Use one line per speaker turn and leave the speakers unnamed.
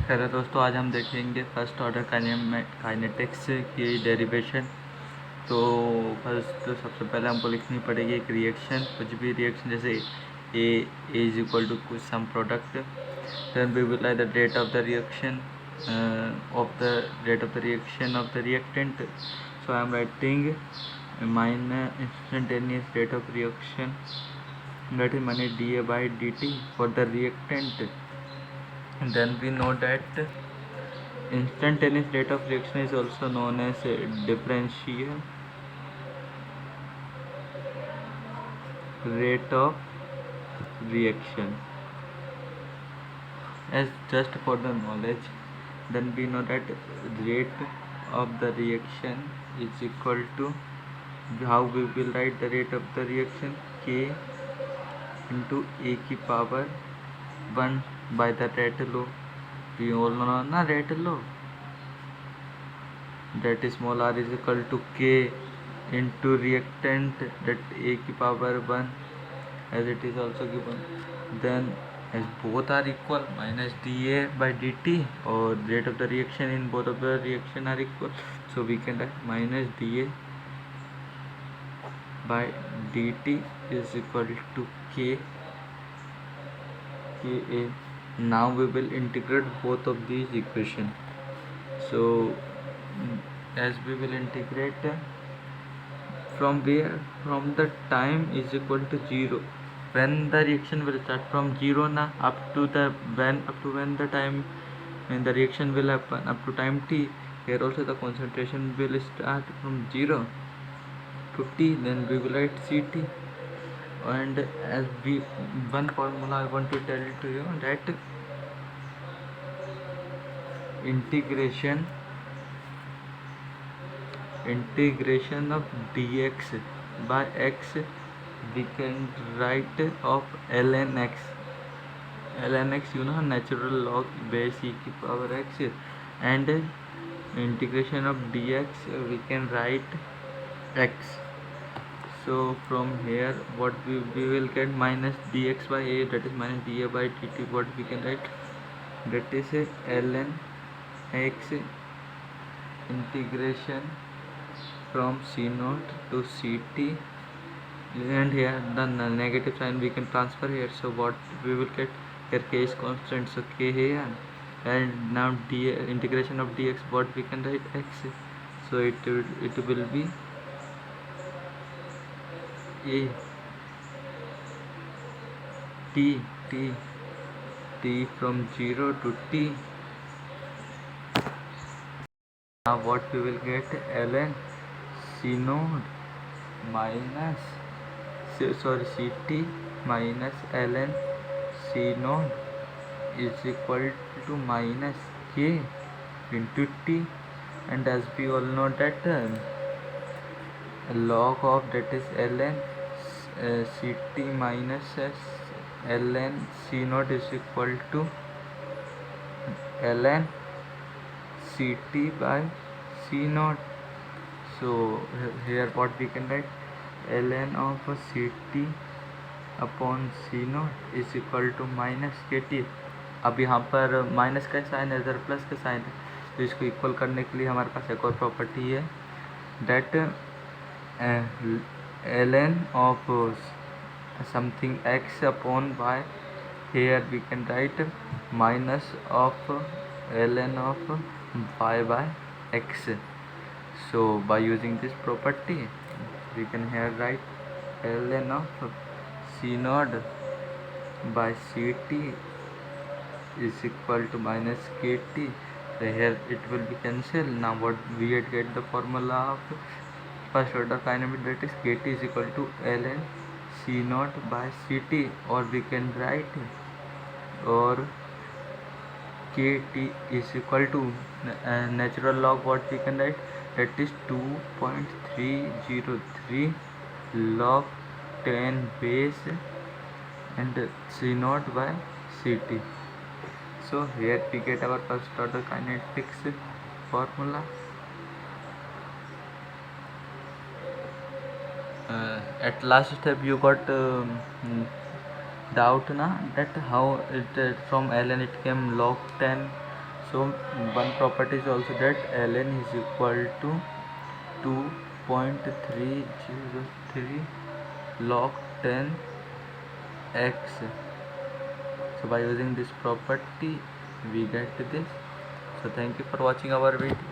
Hello दोस्तों, आज हम देखेंगे फर्स्ट ऑर्डर काइनेटिक्स की डेरिवेशन। तो फर्स्ट सबसे पहले हमको लिखनी पड़ेगी एक रिएक्शन, कुछ भी रिएक्शन, जैसे ए इज इक्वल टू कुछ some product. Then we will write the rate of the reaction of the reaction of the reactant. So I am writing minus instantaneous rate of reaction, that is minus dA by dt for the reactant. And then we know that instantaneous rate of reaction is also known as differential rate of reaction. As just for the knowledge, then we know that rate of the reaction is equal to, how we will write the rate of the reaction, k into a की power 1 by the rate law. We all know ना rate law, that is small r is equal to k into reactant, that a की power 1, as it is also given. Then as both are equal, minus dA by dt, or rate of the reaction in both of the reaction are equal, so we can write minus dA by dt is equal to k A. Now we will integrate both of these equations. So as we will integrate from where, from the time is equal to 0, when the reaction will start from 0 na, up to when the time when the reaction will happen, up to time t. Here also the concentration will start from 0 to t, then we will write ct. And as we, one formula I want to tell to you, that integration of dx by x, we can write of ln x. ln x, you know, natural log base e की power x, and integration of dx we can write x. So from here what we will get, minus dx by a, that is minus dA by dt. What we can write, that is ln x integration from c0 to ct, and here the negative sign we can transfer here. So what we will get here, k is constant, so k here, and now integration of dx, what we can write, x. So it will be a t from 0 to t. Now what we will get, ln c node minus ct minus ln c node is equal to minus k into t. And as we all know that log of, that is ln ct minus ln c naught is equal to ln ct by c naught. So here what we can write, ln of ct upon C naught is equal to minus K T. अब यहाँ पर minus का sign है, इधर plus का sign है, तो इसको इक्वल करने के लिए हमारे पास एक और प्रॉपर्टी है, that ln of something x upon y, here we can write minus of ln of y by x. So by using this property we can here write ln of c naught by ct is equal to minus kt. So here it will be cancelled. Now what we get the formula of first order kinematic, that is kt is equal to ln c naught by ct, or we can write, or kt is equal to natural log, what we can write, that is 2.303 log 10 base and c naught by ct. So here we get our first order kinetics formula. At last step you got doubt na, that how it from ln it came log 10 So one property is also that ln is equal to 2.303 log 10 x. So by using this property we get this. So thank you for watching our video.